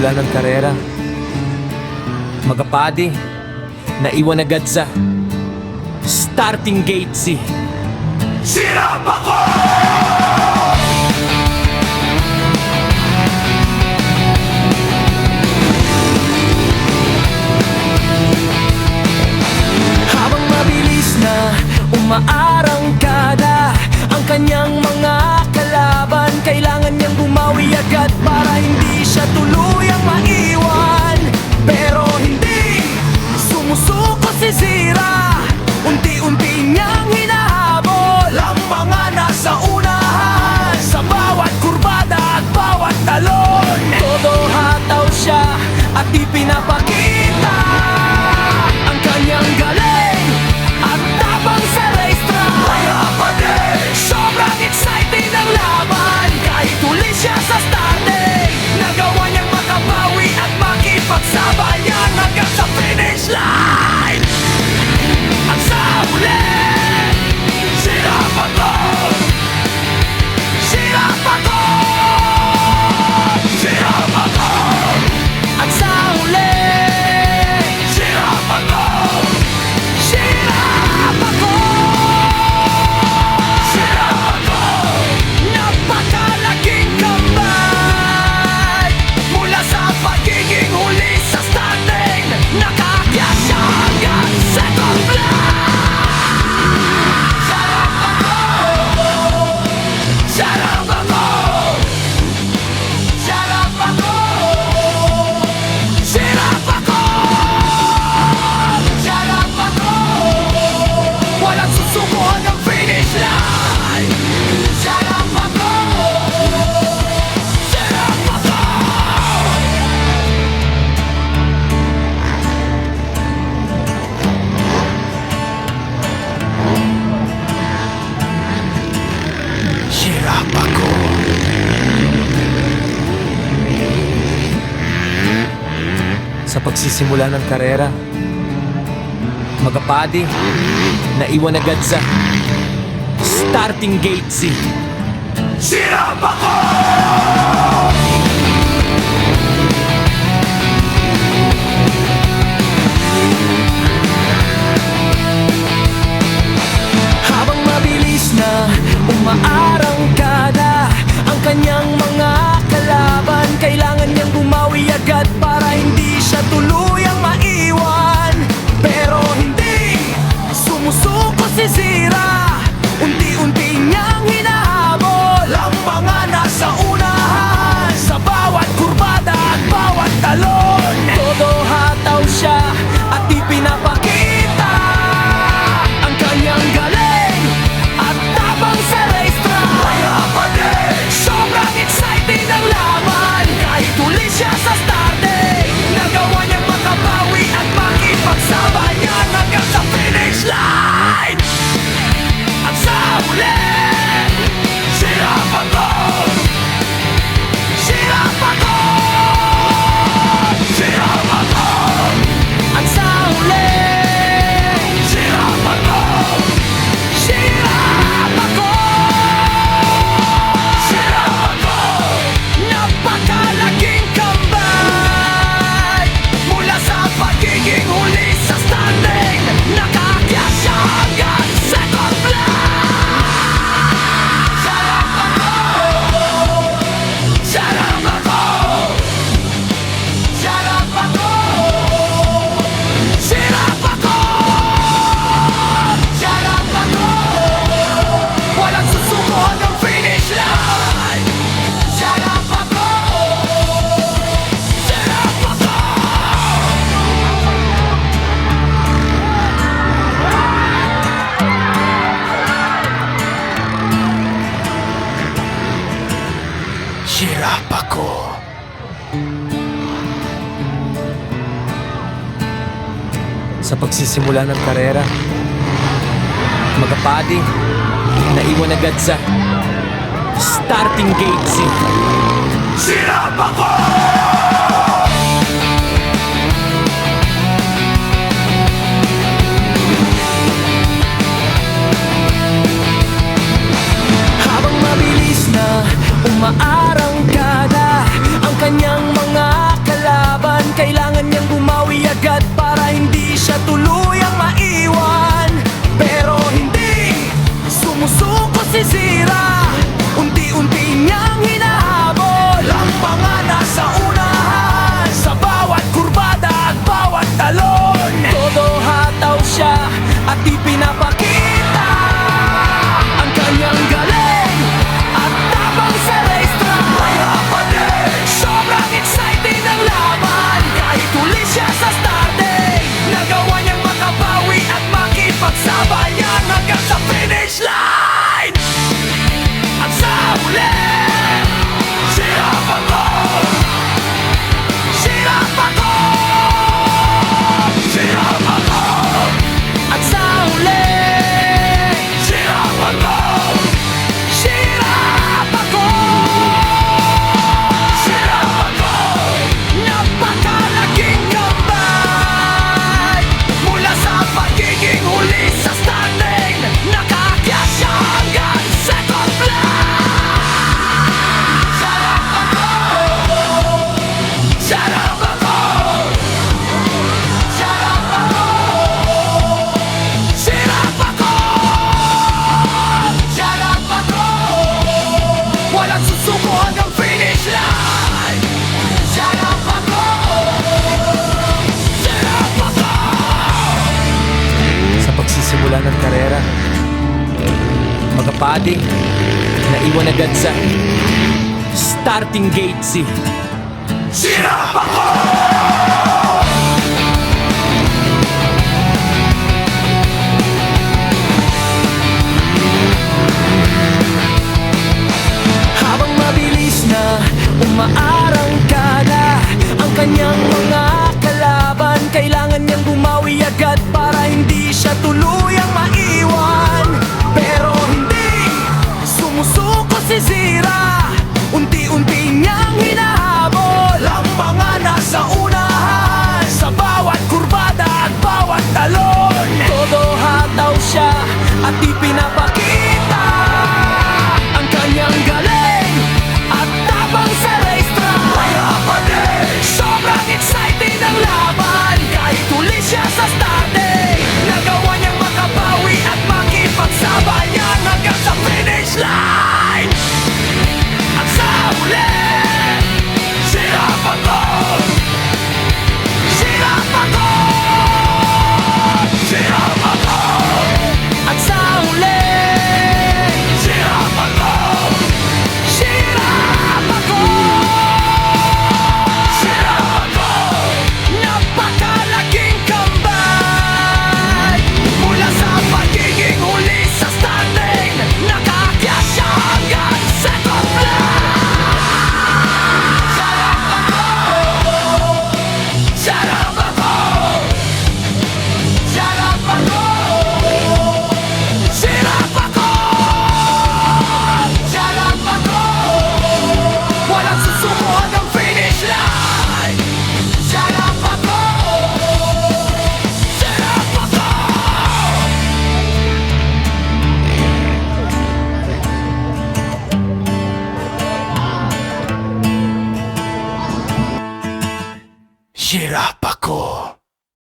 pagsisimula ng karera, magapadi, naiwan agad sa starting gate si Sirap ako! Habang mabilis na umaarangkada ang kanyang mga kalaban, kailangan niyang bumawi agad para hindi siya tuluyang maiwan. Pero hindi sumusuko si Zira, unti-unti niyang hinahabol ang mga nasa unahan sa bawat kurbada at bawat talon. Todo hataw siya at ipinapakita ang kanyang galing at tapang sa racetrack. Sobrang exciting ang laban, kahit huli siya sa starting, nagawa niyang makabawi at makipagsabayan hanggang sa finish line. At sa huli, sirap ako! Sirap ako! Sirap ako! At sa huli, sirap ako! Sirap ako! Sirap ako! Napakalaking comeback mula sa pagiging huli sa starting, nakaakyat siya hanggang second place. Sarap ako! Sarap ako! Sarap ako! Sarap ako! Walang susuko hanggang finish line. Sarap ako! Sarap ako! Sirap ako. Sa pagsisimula ng karera, magapadi, naiwan agad sa starting gate si Sirap ako! Habang mabilis na umaarangkada ang kanyang mga kalaban, kailangan niyang bumawi agad para hindi siya tuluyang maiwan. Pero hindi sumusuko si Zira, unti-unti niyang hinahabol ang mga nasa unahan sa bawat kurbada at bawat talon. Todo hataw siya at ipinapakita ang kanyang galing at tapang sa racetrack. Sobrang exciting ang laban, kahit huli siya sa starting, nagawa niyang makabawi at makipagsabayan hanggang sa finish line. At sa huli, sirap ako! Sirap ako! Sirap ako! At sa huli, sirap ako! Sirap ako! Sirap ako! Napakalaking comeback mula sa pagiging huli sa standing, nakaakyat siya hanggang second place. Sarap ako! Sarap ako! Sarap ako! Sirap ako! Sarap ako! Walang susuko hanggang finish line. Sarap ako! Sarap ako! Sirap ako! Sa pagsisimula ng karera, magapadi, naiwan agad sa starting gate si Sirap ako! Habang mabilis na umaarangkada ang kanyang mga kalaban, sisira, unti-unti niyang hinahabol ang mga nasa unahan sa bawat kurbada at bawat talon. Todo hataw siya at ipinapakita ang kanyang galing at tapang sa racetrack. Mahirapan din, sobrang exciting ang laban. Kahit huli siya sa starting, nagawa niyang makabawi at makipagsabayan hanggang sa finish line. At sa huli, sirap ako, sirap ako, sirap ako. At sa huli, sirap ako, sirap ako, sirap ako. Napakalaking gabay mula sa pagiging huli sa standing, nakaakyat siya hanggang second place. Sarap ako, sarap ako, sarap ako, sirap ako, sarap ako. Walang susuko hanggang finish line. Sarap ako, sarap ako. Sa pagsisimula ng karera, mga pading naiwan agad sa starting gate si Sirap ako! Habang mabilis na umaarangkada ang kanyang mga kalaban, kailangan niyang bumawi agad para hindi siya tuluyang maiwan. Pero hindi sumusuko si Zira, unti-unti niyang hinahabol ang mga nasa unahan sa bawat kurbada at bawat talon. Todo hataw siya at ipinapakita ang kanyang galing at tapang sa racetrack. Mahirapan din, sobrang exciting ang laban. Kahit huli siya sa starting, nagawa niyang makabawi at makipagsabayan hanggang sa finish line. At sa huli, sirap ako, sirap ako, sirap ako. At sa huli, sirap ako, sirap ako, sirap ako. Napakalaking kambay mula sa pagiging huli sa standing, nakaakyat siya hanggang second place. Sarap ako, sarap ako, sirap ako, sarap ako. Walang susuko hanggang finish line. Sarap ako, sarap ako. Sirap